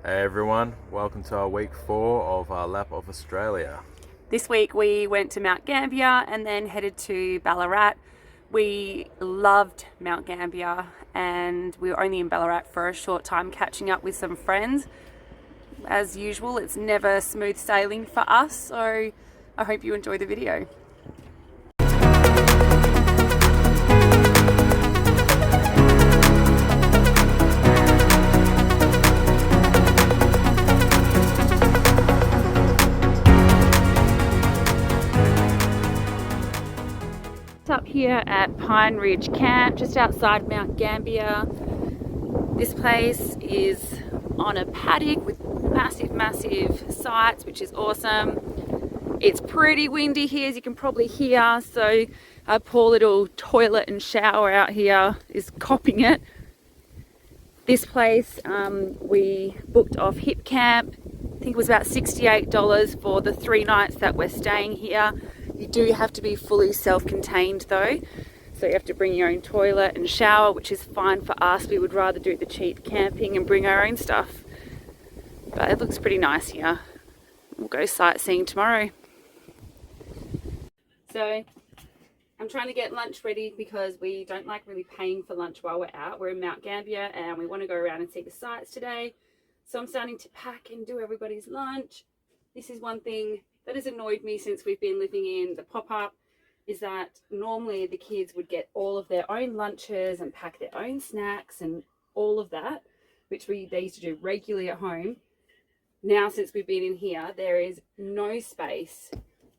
Hey everyone, welcome to our week 4 of our lap of Australia. This week we went to Mount Gambier and then headed to Ballarat. We loved Mount Gambier and we were only in Ballarat for a short time catching up with some friends. As usual, it's never smooth sailing for us, so I hope you enjoy the video. Up here at Pine Ridge Camp, just outside Mount Gambier. This place is on a paddock with massive sites, which is awesome. It's pretty windy here, as you can probably hear, so our poor little toilet and shower out here is copping it. This place we booked off Hip Camp. I think it was about $68 for the 3 nights that we're staying here. You do have to be fully self-contained though, so you have to bring your own toilet and shower, which is fine for us. We would rather do the cheap camping and bring our own stuff, but it looks pretty nice here. We'll go sightseeing tomorrow. So I'm trying to get lunch ready because we don't like really paying for lunch while we're out. We're in Mount Gambier and we want to go around and see the sights today, so I'm starting to pack and do everybody's lunch. This is one thing that has annoyed me since we've been living in the pop-up, is that normally the kids would get all of their own lunches and pack their own snacks and all of that, which they used to do regularly at home. Now, since we've been in here, there is no space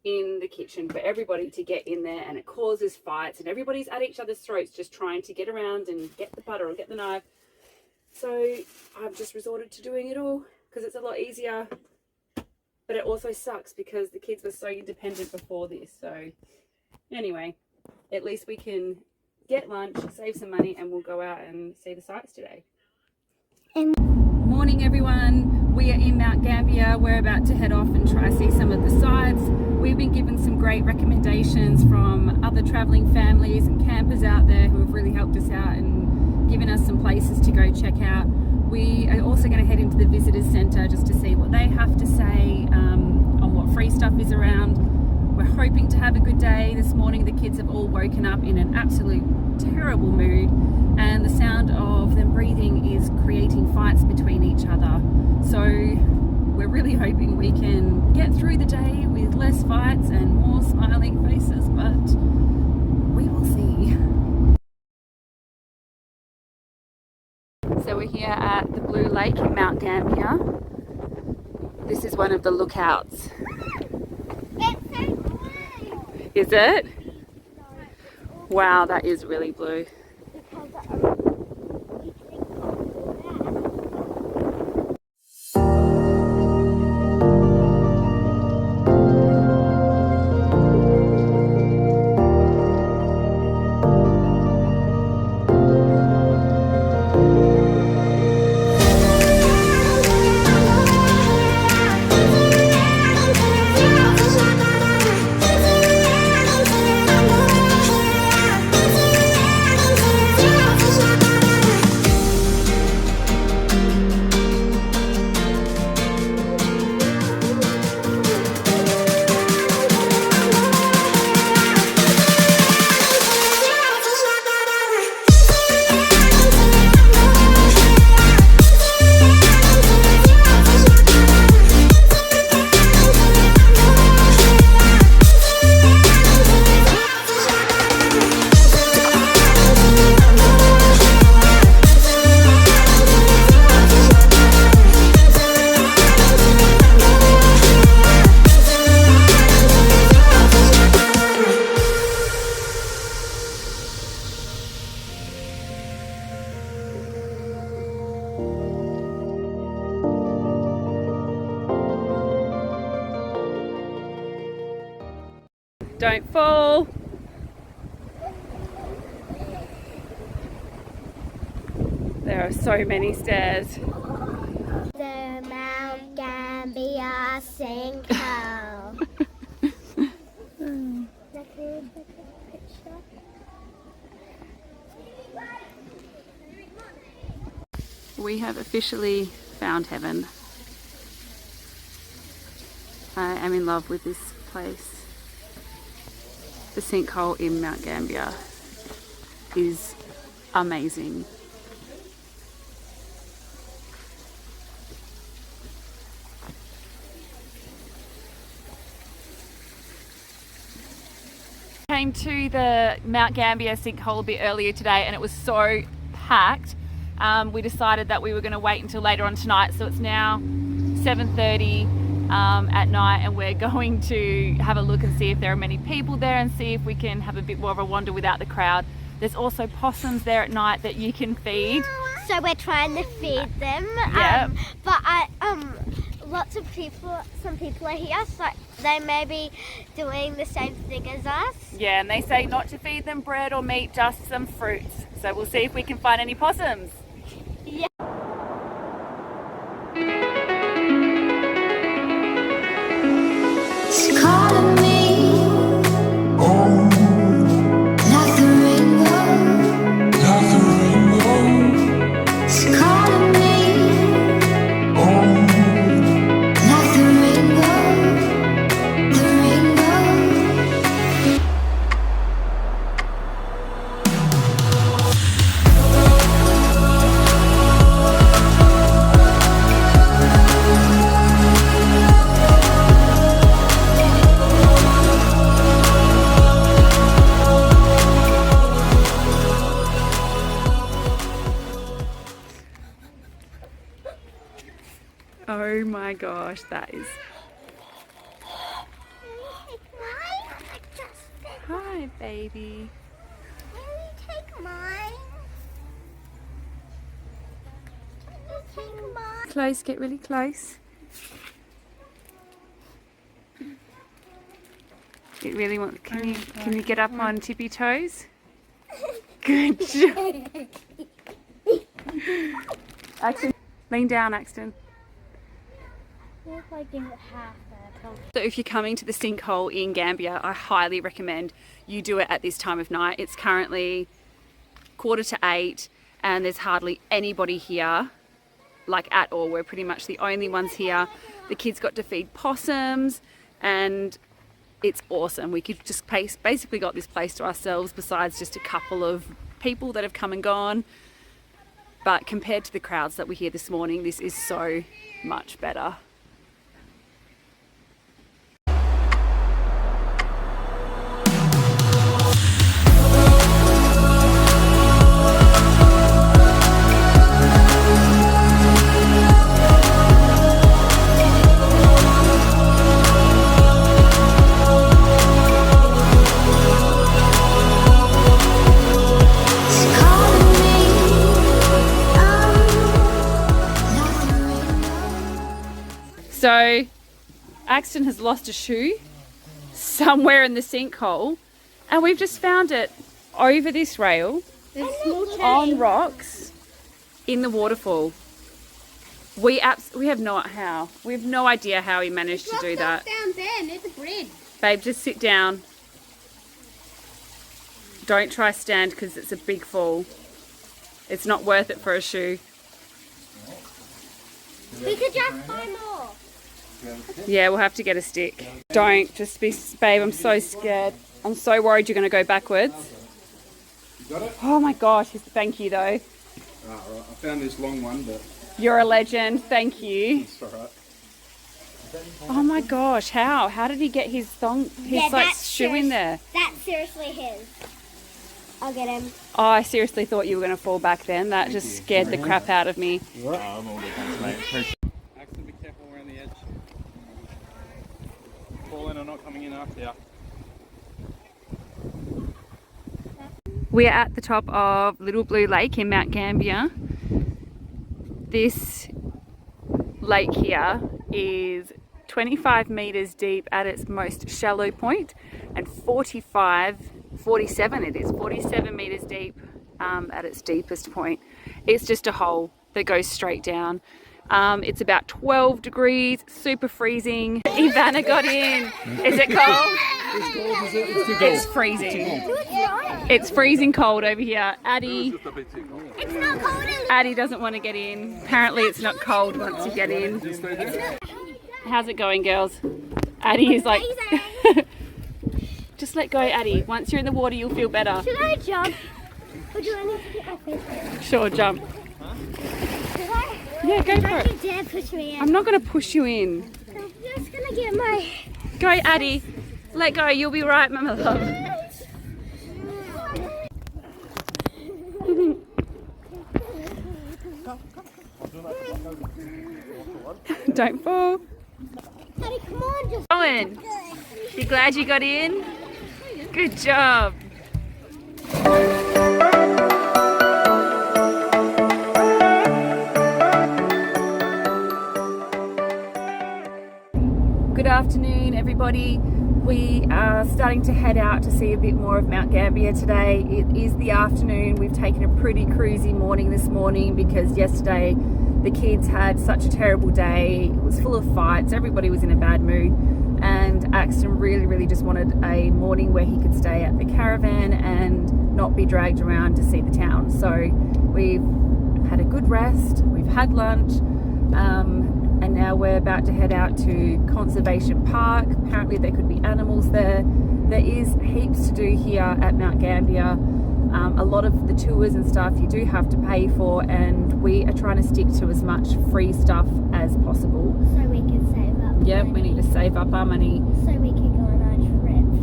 in the kitchen for everybody to get in there, and it causes fights and everybody's at each other's throats just trying to get around and get the butter or get the knife. So I've just resorted to doing it all because it's a lot easier. But it also sucks because the kids were so independent before this. So anyway, at least we can get lunch, save some money, and we'll go out and see the sights today. Morning everyone, we are in Mount Gambier. We're about to head off and try to see some of the sights. We've been given some great recommendations from other travelling families and campers out there who have really helped us out and given us some places to go check out. We are also going to head into the visitors centre just to see what they have to say on what free stuff is around. We're hoping to have a good day. This morning the kids have all woken up in an absolute terrible mood, and the sound of them breathing is creating fights between each other. So we're really hoping we can get through the day with less fights and more smiling faces, but we will see. So we're here at the Blue Lake in Mount Gambier. This is one of the lookouts. It's so blue. Is it? Wow, that is really blue. Don't fall. There are so many stairs. The Mount Gambier sinkhole. We have officially found heaven. I am in love with this place. The sinkhole in Mount Gambier is amazing. Came to the Mount Gambier sinkhole a bit earlier today and it was so packed. We decided that we were going to wait until later on tonight, so it's now 7:30 at night and we're going to have a look and see if there are many people there and see if we can have a bit more of a wander without the crowd. There's also possums there at night that you can feed. So we're trying to feed them. Yep. But lots of people, some people are here, so they may be doing the same thing as us. Yeah, and they say not to feed them bread or meat, just some fruits. So we'll see if we can find any possums. Yeah. It's calling me, like the rainbow, It's calling me, like the rainbow, the rainbow. Oh my gosh, that is... Hi, baby. Can you take mine? Can you take mine? Close, get really close. It really wants... Can you get up on tippy toes? Good job. Axton, lean down, Axton. What if I give it half So if you're coming to the sinkhole in Gambier, I highly recommend you do it at this time of night. It's currently 7:45 and there's hardly anybody here, like at all. We're pretty much the only ones here. The kids got to feed possums and it's awesome. We could just basically got this place to ourselves besides just a couple of people that have come and gone. But compared to the crowds that were here this morning, this is so much better. So Axton has lost a shoe somewhere in the sinkhole and we've just found it over this rail on rocks in the waterfall. We have no idea how he managed to do that. down there near the bridge. Babe, just sit down. Don't try stand because it's a big fall. It's not worth it for a shoe. We could just buy more. Yeah, we'll have to get a stick. Don't, just be, babe, I'm so scared. I'm so worried you're going to go backwards. You got it? Oh my gosh, thank you though. Right. I found this long one, but You're a legend, thank you. it's alright. Oh my gosh, how did he get his shoe in there? That's seriously his. I'll get him. Oh, I seriously thought you were going to fall back then. That just scared the crap out of me. I'm all good, thanks, mate. Axton, be careful around the edge. Falling or not coming in after you. We're at the top of Little Blue Lake in Mount Gambier. This lake here is 25 metres deep at its most shallow point and 47 metres deep at its deepest point. It's just a hole that goes straight down. It's about 12 degrees, super freezing. Ivana got in. Is it cold? It's freezing. It's freezing cold over here. Addie It's not cold. Addie doesn't want to get in. Apparently it's not cold once you get in. How's it going, girls? Addie is like... Just let go, Addie. Once you're in the water, you'll feel better. Should I jump? Or do I need to get my face? Sure, jump. Should I? Yeah, go for Don't it. you dare push me in. I'm not going to push you in. I'm just gonna get my... Go, Addie. Let go. You'll be right, Mama love. Don't fall. Daddy, come on, just... Owen, you glad you got in? Good job. Good afternoon, everybody. We are starting to head out to see a bit more of Mount Gambier today. It is the afternoon. We've taken a pretty cruisy morning this morning because yesterday the kids had such a terrible day. It was full of fights. Everybody was in a bad mood. And Axton really just wanted a morning where he could stay at the caravan and not be dragged around to see the town. So we've had a good rest. We've had lunch. And now we're about to head out to Conservation Park. Apparently there could be animals there. There is heaps to do here at Mount Gambier. A lot of the tours and stuff you do have to pay for, and we are trying to stick to as much free stuff as possible. So we can save up Yep, money. we need to save up our money. So we can go on our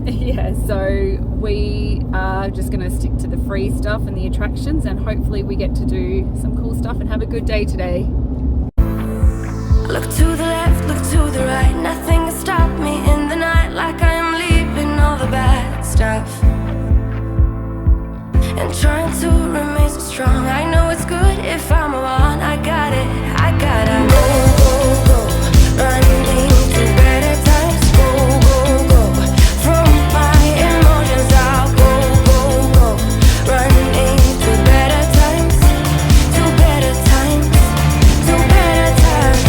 trip. Yeah, so we are just going to stick to the free stuff and the attractions, and hopefully we get to do some cool stuff and have a good day today. Look to the left, look to the right. Nothing can stop me in the night, like I am leaving all the bad stuff and trying to remain so strong. I know it's good if I'm wrong. I got it, I gotta go, running to better times. Go, from my emotions I'll go, running to better times, to better times, to better times.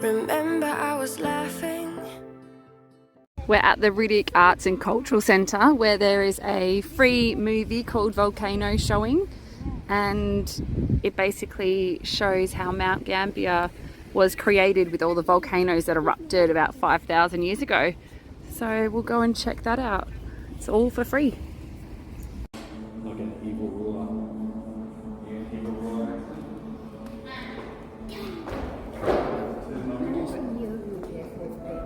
Remember I was laughing. We're at the Riddick Arts and Cultural Centre where there is a free movie called Volcano showing, and it basically shows how Mount Gambier was created with all the volcanoes that erupted about 5,000 years ago. So we'll go and check that out. It's all for free. Like an evil ruler. Yeah, evil ruler.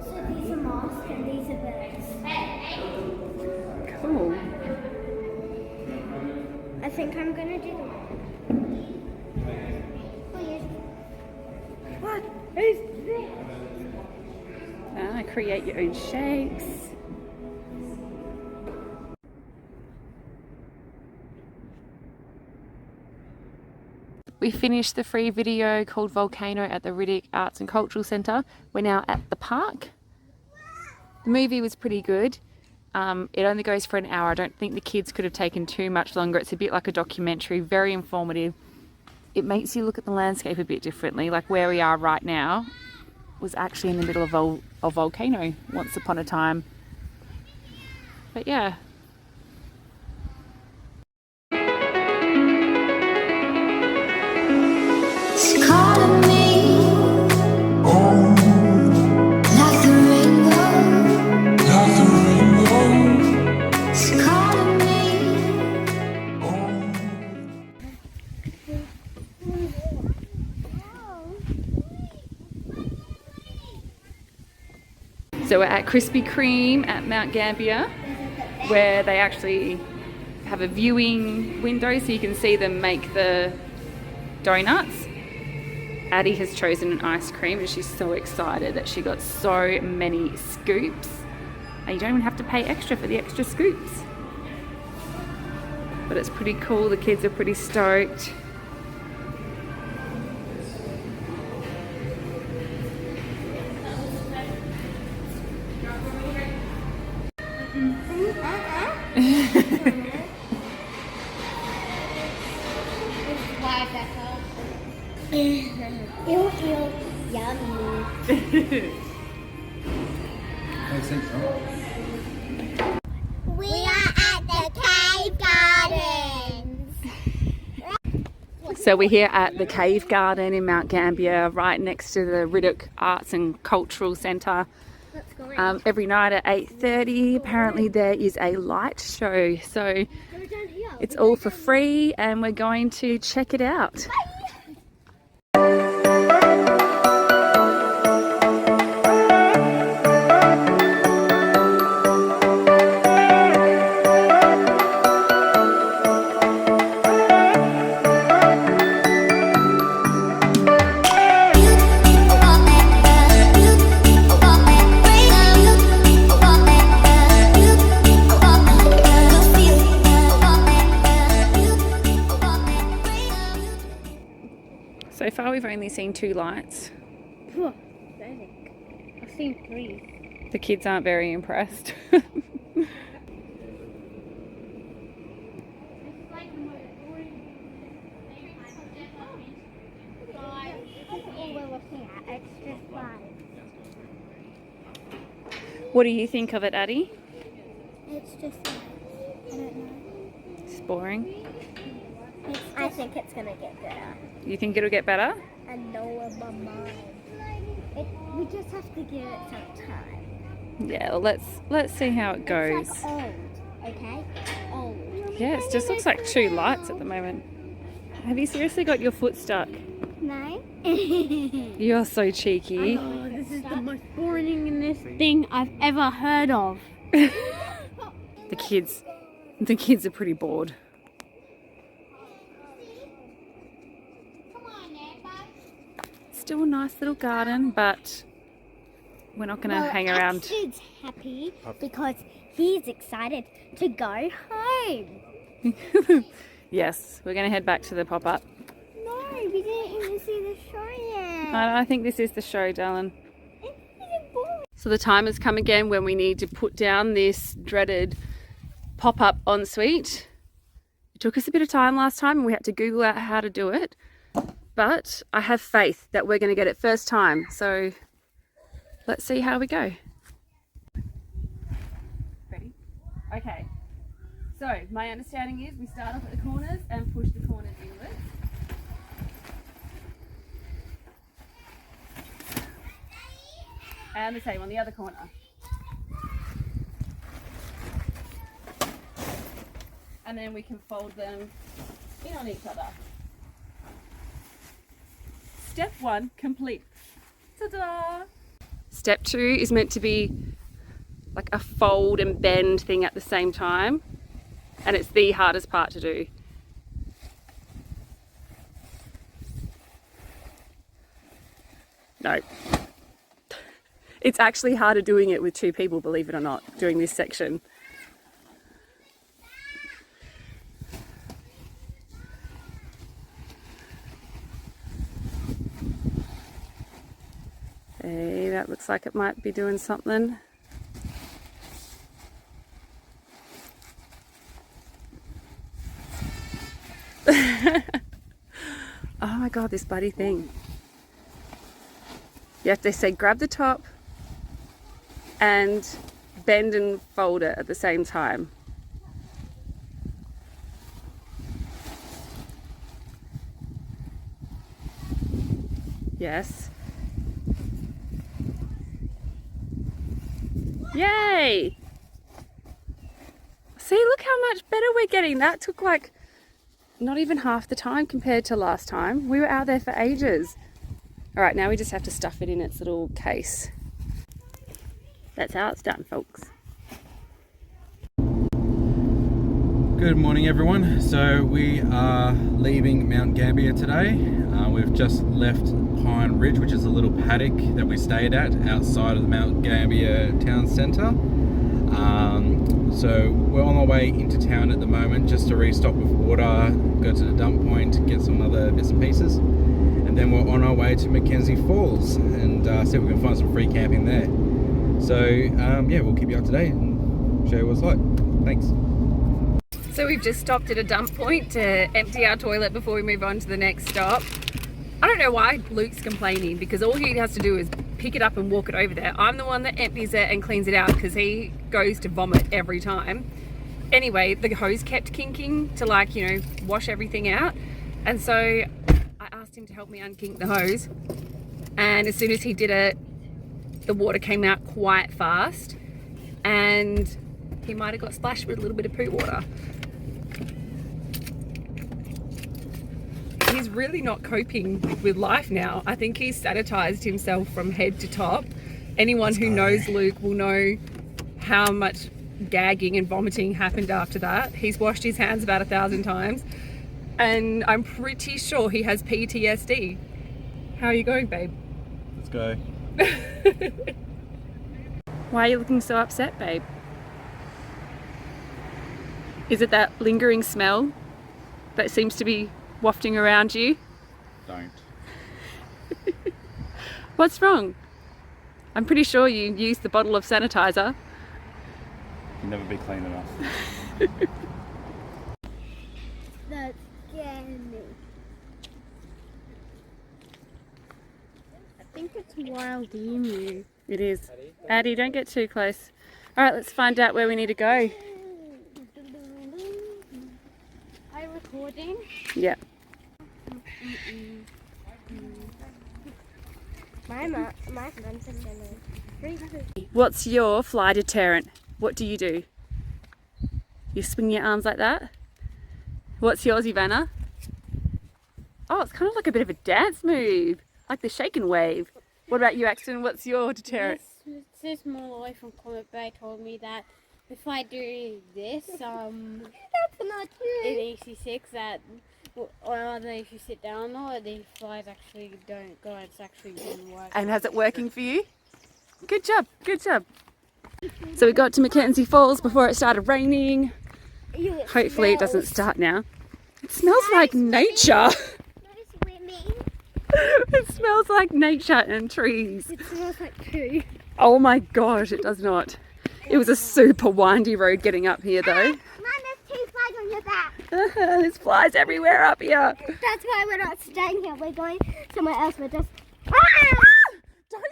So these are mosques and these are birds. Cool. I think I'm gonna do them. What is this? Create your own shapes. We finished the free video called Volcano at the Riddick Arts and Cultural Centre. We're now at the park. The movie was pretty good. It only goes for an hour. I don't think the kids could have taken too much longer. It's a bit like a documentary, very informative. It makes you look at the landscape a bit differently. Like where we are right now was actually in the middle of a volcano once upon a time. But yeah. It's calling me, like the rainbow, It's calling So we're at Krispy Kreme at Mount Gambier, where they actually have a viewing window so you can see them make the donuts. Addie has chosen an ice cream and she's so excited that she got so many scoops. And you don't even have to pay extra for the extra scoops. But it's pretty cool, the kids are pretty stoked. Ew, yummy. Makes sense, right? We are at the Cave Gardens. So we're here at the Cave Garden in Mount Gambier, right next to the Riddoch Arts and Cultural Centre. Let's go in. Every night at 8:30, apparently there is a light show. So Go down here. it's all for free and we're going to check it out. So far we've only seen 2 lights. I've seen 3. The kids aren't very impressed. What do you think of it, Addie? It's just I don't know. It's boring. I think it's gonna get better. You think it'll get better? I know in my mind. We just have to give it some time. Yeah, well, let's see how it goes. It's like old, okay? Old. Yeah, it just looks like 2 lights at the moment. Have you seriously got your foot stuck? No. You're so cheeky. Oh, this is the most boringest thing I've ever heard of. The kids are pretty bored. Still a nice little garden, but we're not going to hang around. Axel's happy because he's excited to go home. Yes, we're going to head back to the pop-up. No, we didn't even see the show yet. I think this is the show, darling. So the time has come again when we need to put down this dreaded pop-up ensuite. It took us a bit of time last time and we had to Google out how to do it. But I have faith that we're going to get it first time. So let's see how we go. Ready? Okay. So my understanding is we start off at the corners and push the corners inwards. And the same on the other corner. And then we can fold them in on each other. Step 1 complete. Ta-da! Step 2 is meant to be like a fold and bend thing at the same time. And it's the hardest part to do. No. It's actually harder doing it with 2 people, believe it or not, doing this section. Hey, that looks like it might be doing something. Oh my god, this bloody thing. You have to say grab the top and bend and fold it at the same time. Yes. Yay! See, look how much better we're getting. That took like not even half the time compared to last time. We were out there for ages. All right, now we just have to stuff it in its little case. That's how it's done, folks. Good morning, everyone. So we are leaving Mount Gambier today. We've just left Pine Ridge, which is a little paddock that we stayed at outside of the Mount Gambier town centre. So we're on our way into town at the moment just to restock with water, go to the dump point, get some other bits and pieces. And then we're on our way to Mckenzie Falls and see if we can find some free camping there. So yeah, we'll keep you up to date and show you what it's like. Thanks. So we've just stopped at a dump point to empty our toilet before we move on to the next stop. I don't know why Luke's complaining, because all he has to do is pick it up and walk it over there. I'm the one that empties it and cleans it out because he goes to vomit every time. Anyway, the hose kept kinking to, like, you know, wash everything out. And so I asked him to help me unkink the hose. And as soon as he did it, the water came out quite fast. And he might have got splashed with a little bit of poo water. He's really not coping with life now. I think he's sanitized himself from head to top. Anyone who knows Luke will know how much gagging and vomiting happened after that. He's washed his hands about 1,000 times, and I'm pretty sure he has PTSD. How are you going, babe? Let's go. Why are you looking so upset, babe? Is it that lingering smell that seems to be wafting around you? Don't. What's wrong? I'm pretty sure you used the bottle of sanitizer. Can never be clean enough. That's scary. I think it's wild emu. It is. Addie, don't get too close. All right, let's find out where we need to go. Are you recording? Yeah. My friends are gonna. What's your fly deterrent? What do? You swing your arms like that? What's yours, Ivana? Oh, it's kind of like a bit of a dance move, like the shake and wave. What about you, Axton? What's your deterrent? This small boy from Comet Bay told me that if I do this, That's not true. in EC6, that either if you sit down or the flies actually don't go, it's actually doesn't work. And has it working for you? Good job, good job. So we got to Mckenzie Falls before it started raining. Hopefully it doesn't start now. It smells like nature. It smells like nature and trees. It smells like poo. Oh my gosh, it does not. It was a super windy road getting up here though. Mom, there's 2 flies on your back. There's flies everywhere up here. That's why we're not staying here. We're going somewhere else. We're just. Don't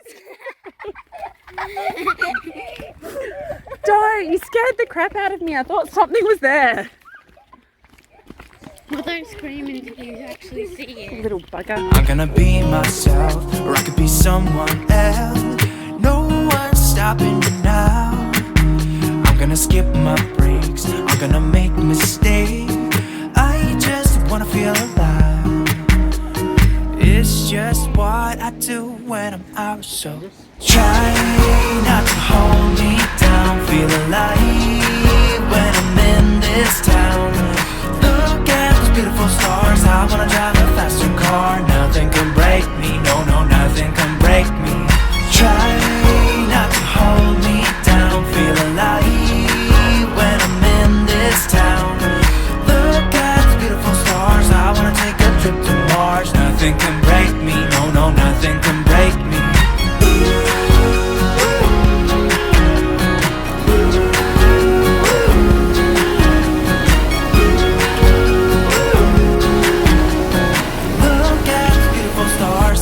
Don't! You scared the crap out of me. I thought something was there. Well, don't scream until you actually see it. Little bugger. I'm gonna be myself, or I could be someone else. No one's stopping me now. I'm gonna skip my breaks, I'm gonna make mistakes. I just wanna feel alive. It's just what I do when I'm out, so try not to hold me down. Feel alive when I'm in this town. Look at those beautiful stars. I wanna drive a faster car. Nothing can break me, no, no, nothing can break me. Try not to hold me down. Feel alive when I'm in this town. Look at those beautiful stars. I wanna take a trip to Mars. Nothing can break me, no, no, nothing can break me.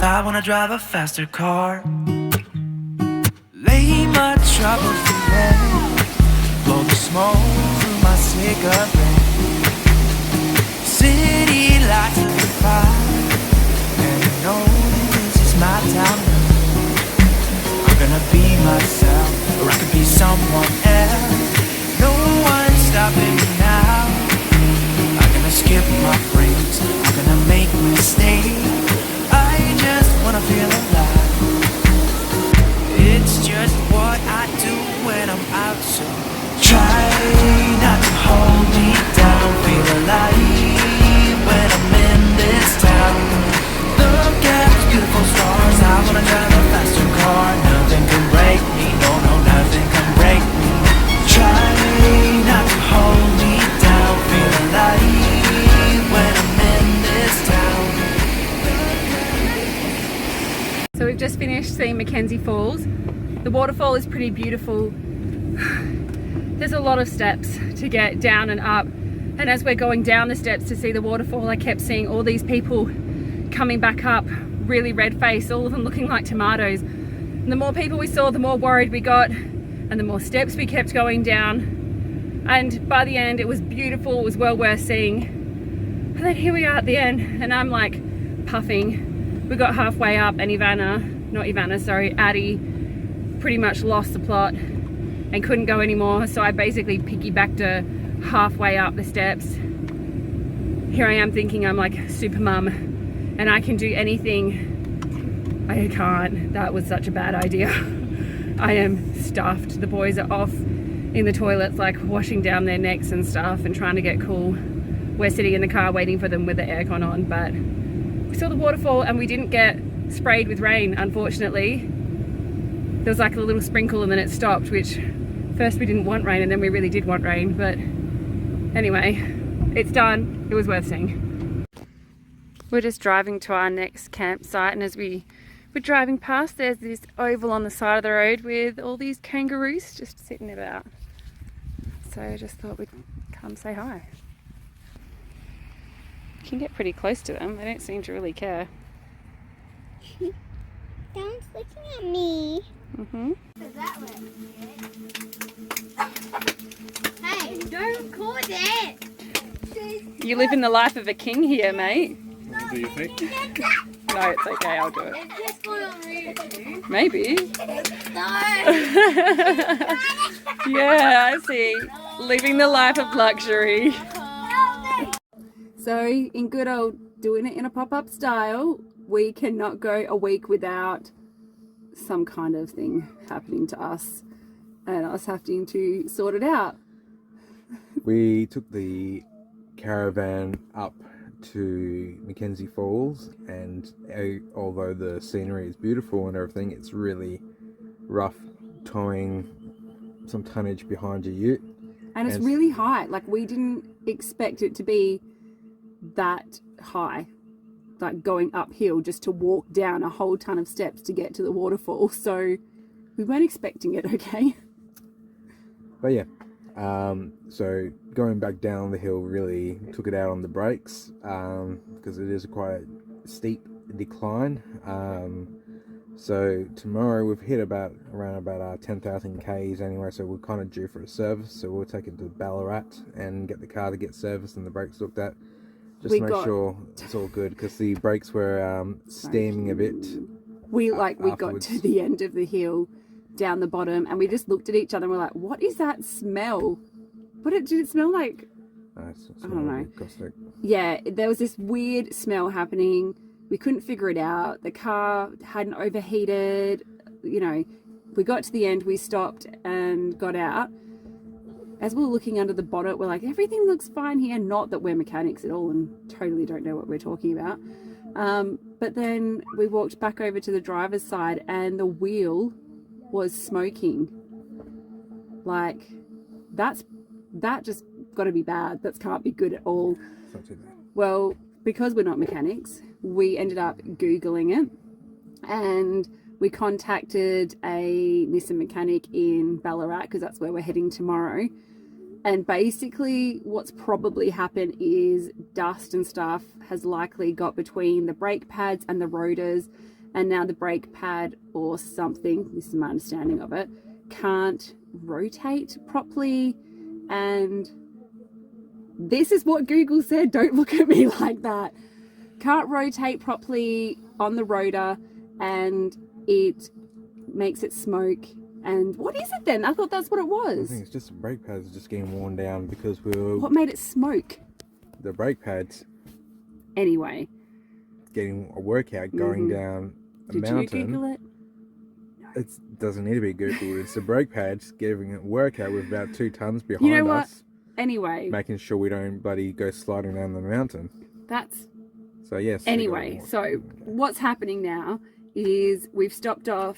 I wanna drive a faster car. Lay my troubles to rest. Blow the smoke through my cigarette. City lights on fire, and I know this is my town. I'm gonna be myself, or I could be someone else. No one's stopping me now. I'm gonna skip my breaks, I'm gonna make mistakes. I just wanna feel alive. It's just what I do when I'm out, so try not to hold me down. Feel alive when I'm in this town. Look at those beautiful stars. I wanna drive a faster car. Nothing can break me, no, no, nothing can break me. Try not to hold me down. Feel alive when I'm in this town. So we've just finished seeing Mckenzie Falls. The waterfall is pretty beautiful. There's a lot of steps to get down and up. And as we're going down the steps to see the waterfall, I kept seeing all these people coming back up really red-faced, all of them looking like tomatoes. And the more people we saw, the more worried we got, and the more steps we kept going down. And by the end, it was beautiful, it was well worth seeing. And then here we are at the end, and I'm like puffing. We got halfway up, and Addie pretty much lost the plot and couldn't go anymore. So I basically piggybacked her halfway up the steps. Here I am thinking I'm like super mum and I can do anything. I can't. That was such a bad idea. I am stuffed. The boys are off in the toilets, like washing down their necks and stuff and trying to get cool. We're sitting in the car waiting for them with the aircon on, but we saw the waterfall and we didn't get sprayed with rain, unfortunately. There was like a little sprinkle and then it stopped, which first we didn't want rain and then we really did want rain. But anyway, it's done. It was worth seeing. We're just driving to our next campsite, and as we're driving past, there's this oval on the side of the road with all these kangaroos just sitting about. So I just thought we'd come say hi. You can get pretty close to them. They don't seem to really care. Dad's looking at me. Mm-hmm. Hey, don't call it. You live in the life of a king here, mate. Do you think? No, it's okay, I'll do it. It's just for a reason. Maybe. No. Yeah, I see. Living the life of luxury. So, in good old doing it in a pop-up style, we cannot go a week without some kind of thing happening to us and us having to sort it out. We took the caravan up to Mckenzie Falls, and although the scenery is beautiful and everything, it's really rough towing some tonnage behind your ute. And it's really high. Like, we didn't expect it to be that high, like going uphill just to walk down a whole ton of steps to get to the waterfall. So we weren't expecting it, okay? But yeah, so going back down the hill really took it out on the brakes, because it is quite a steep decline. So tomorrow we've hit around about 10,000 Ks anyway, so we're kind of due for a service. So we'll take it to Ballarat and get the car to get serviced and the brakes looked at. Just to make sure it's all good, because the brakes were steaming a bit. We got to the end of the hill, down the bottom, and we just looked at each other and we're like, what is that smell? Did it smell like? I don't know. Caustic. Yeah, there was this weird smell happening. We couldn't figure it out. The car hadn't overheated. You know, we got to the end, we stopped and got out. As we were looking under the bonnet, we're like, everything looks fine here. Not that we're mechanics at all and totally don't know what we're talking about. But then we walked back over to the driver's side and the wheel was smoking. Like, that just got to be bad. That can't be good at all. It's not too bad. Well, because we're not mechanics, we ended up Googling it, and we contacted a Nissan mechanic in Ballarat, because that's where we're heading tomorrow. And basically what's probably happened is dust and stuff has likely got between the brake pads and the rotors, and now the brake pad or something, this is my understanding of it, can't rotate properly. And this is what Google said. Don't look at me like that. Can't rotate properly on the rotor, and it makes it smoke. And what is it then? I thought that's what it was. I think it's just the brake pads just getting worn down because we were... What made it smoke? The brake pads. Anyway. Getting a workout going down a mountain. Did you Google it? It doesn't need to be Googled. It's the brake pads giving a workout with about 2 tons behind you know what? us. Anyway. Making sure we don't bloody go sliding down the mountain. That's... So yes. Anyway, so what's happening now is we've stopped off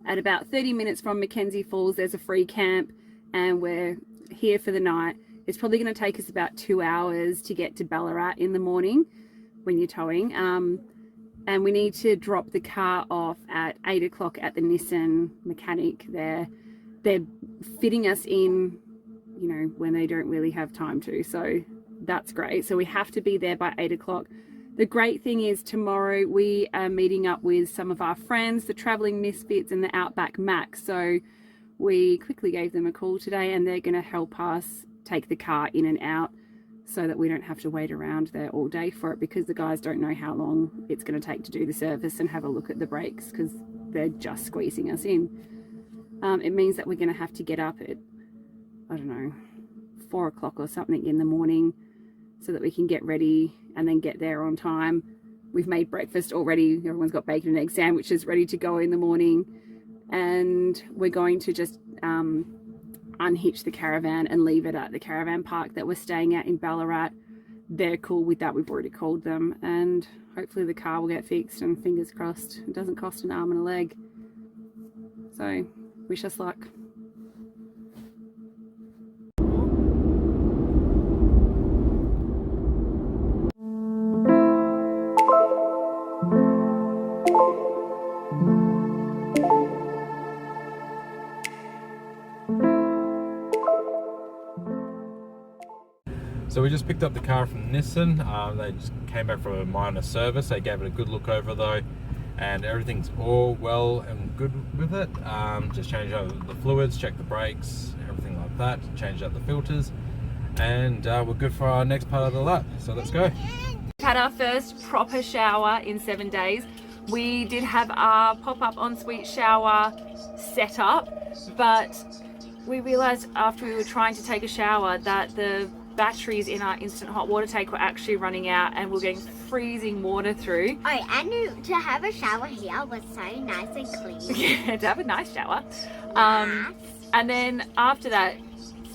at about 30 minutes from Mckenzie Falls. There's a free camp and we're here for the night. It's probably going to take us about 2 hours to get to Ballarat in the morning when you're towing. And we need to drop the car off at 8 o'clock at the Nissan mechanic. They're fitting us in, you know, when they don't really have time to. So that's great. So we have to be there by 8 o'clock. The great thing is tomorrow we are meeting up with some of our friends, the Travelling Misfits and the Outback Mac. So we quickly gave them a call today and they're going to help us take the car in and out so that we don't have to wait around there all day for it, because the guys don't know how long it's going to take to do the service and have a look at the brakes because they're just squeezing us in. It means that we're going to have to get up at, I don't know, 4 o'clock or something in the morning so that we can get ready and then get there on time. We've made breakfast already. Everyone's got bacon and egg sandwiches ready to go in the morning. And we're going to just unhitch the caravan and leave it at the caravan park that we're staying at in Ballarat. They're cool with that. We've already called them. And hopefully the car will get fixed, and fingers crossed it doesn't cost an arm and a leg. So wish us luck. So we just picked up the car from Nissan. They just came back from a minor service. They gave it a good look over though, and everything's all well and good with it. Just changed out the fluids, checked the brakes, everything like that, changed out the filters, and we're good for our next part of the lap. So let's go. Had our first proper shower in 7 days. We did have our pop-up ensuite shower set up, but we realized after we were trying to take a shower that the batteries in our instant hot water tank were actually running out and we're getting freezing water through. Oh, and to have a shower here was so nice and clean. Yeah, to have a nice shower. And then after that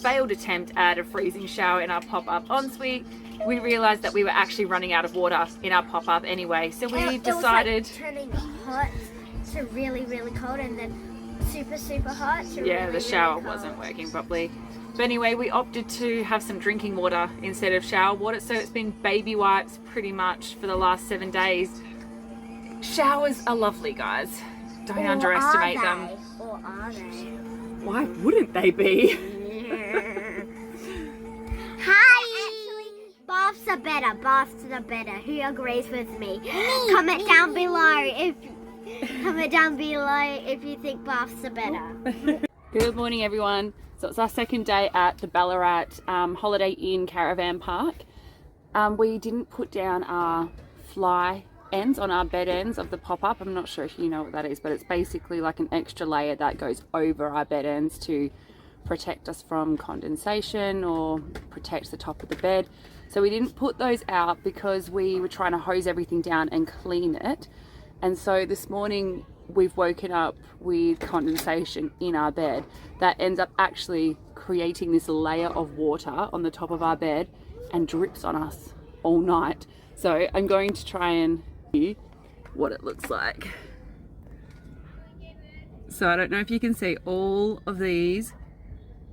failed attempt at a freezing shower in our pop-up ensuite, we realized that we were actually running out of water in our pop-up anyway. So we decided... It was like turning hot to really, really cold, and then super, super hot to yeah, really, the shower really cold. wasn't working properly. But anyway, we opted to have some drinking water instead of shower water. So it's been baby wipes pretty much for the last 7 days. Showers are lovely, guys. Don't underestimate them. Or are they? Why wouldn't they be? Hi! Baths are better. Baths are better. Who agrees with me? Comment down below if you think baths are better. Good morning, everyone. So it's our second day at the Ballarat Holiday Inn Caravan Park. We didn't put down our fly ends on our bed ends of the pop-up. I'm not sure if you know what that is, but it's basically like an extra layer that goes over our bed ends to protect us from condensation or protect the top of the bed. So we didn't put those out because we were trying to hose everything down and clean it. And so this morning we've woken up with condensation in our bed that ends up actually creating this layer of water on the top of our bed and drips on us all night. So I'm going to try and see what it looks like. So I don't know if you can see, all of these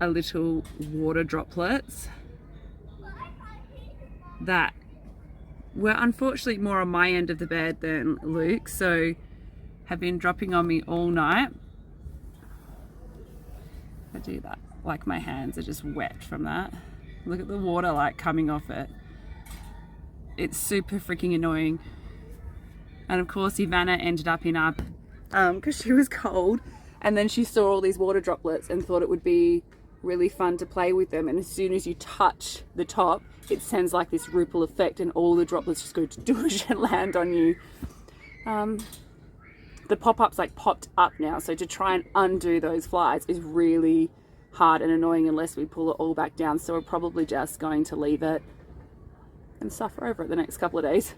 are little water droplets that were unfortunately more on my end of the bed than Luke, so have been dropping on me all night. I do that, like my hands are just wet from that. Look at the water like coming off it. It's super freaking annoying. And of course Ivana ended up in our because she was cold, and then she saw all these water droplets and thought it would be really fun to play with them, and as soon as you touch the top it sends like this ripple effect and all the droplets just go to doosh and land on you. The pop-up's like popped up now, so to try and undo those flies is really hard and annoying unless we pull it all back down. So we're probably just going to leave it and suffer over it the next couple of days.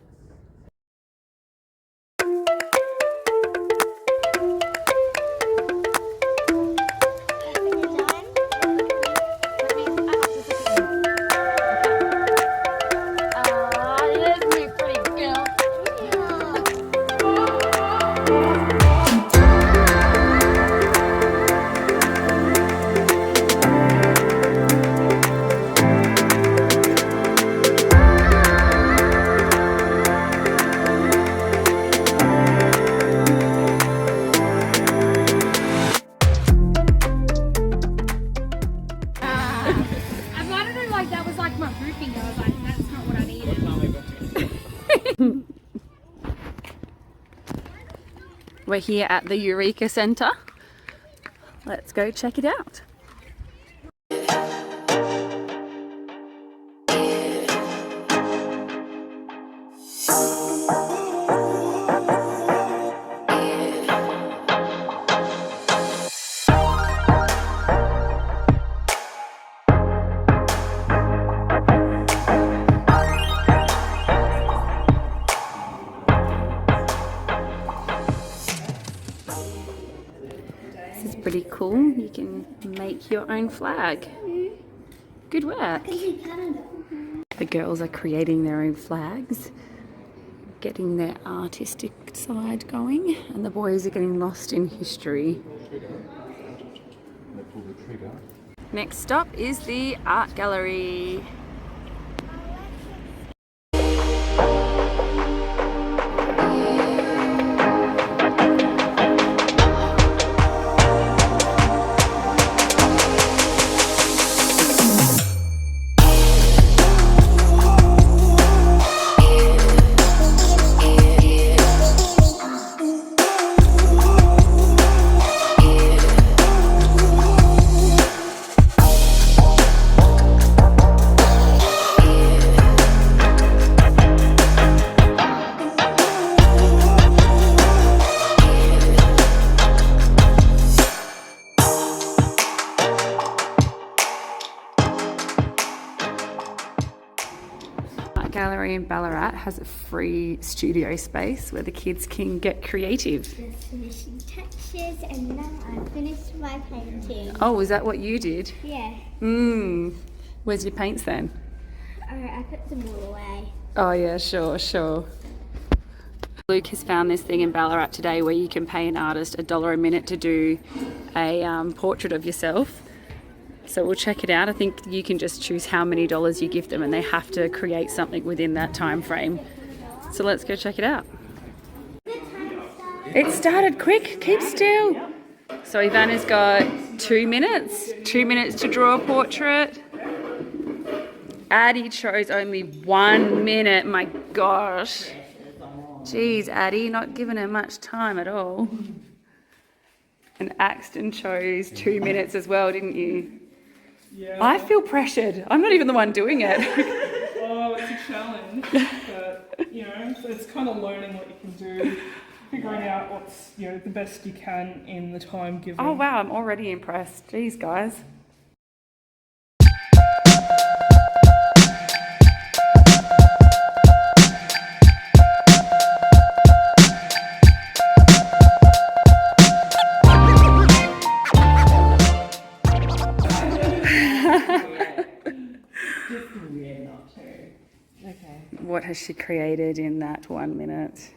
We're here at the Eureka Centre. Let's go check it out. This is pretty cool. You can make your own flag. Good work. The girls are creating their own flags, getting their artistic side going, and the boys are getting lost in history. Next stop is the art gallery. Gallery in Ballarat has a free studio space where the kids can get creative. Just finishing touches and now I've finished my painting. Oh, is that what you did? Yeah. Where's your paints then? I put them all away. Oh yeah, sure. Luke has found this thing in Ballarat today where you can pay an artist $1 a minute to do a portrait of yourself. So we'll check it out. I think you can just choose how many dollars you give them and they have to create something within that time frame. So let's go check it out. It started quick, keep still. So Ivana's got 2 minutes, 2 minutes to draw a portrait. Addie chose only 1 minute, my gosh. Geez, Addie, not giving her much time at all. And Axton chose 2 minutes as well, didn't you? Yeah. I feel pressured. I'm not even the one doing it. Oh, it's a challenge, but you know, so it's kind of learning what you can do, figuring out what's the best you can in the time given. Oh wow, I'm already impressed. Jeez, guys. What has she created in that 1 minute?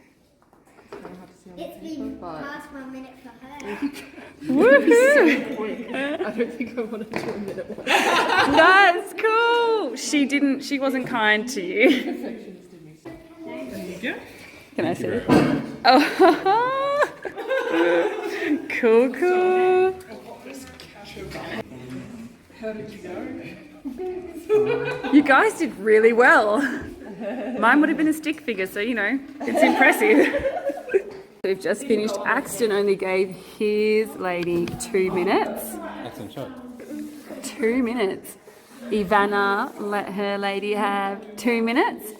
It's been past 1 minute for her. Woohoo! I don't think I want to do a minute one. That's cool. She wasn't kind to you. There you go. Can I see it? Oh, cool. How did you go? You guys did really well. Mine would have been a stick figure, so it's impressive. We've just finished. Axton only gave his lady 2 minutes. Excellent shot. 2 minutes. Ivana let her lady have 2 minutes.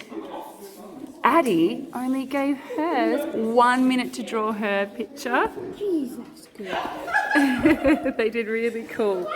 Addie only gave hers 1 minute to draw her picture. Jesus, good. They did really cool.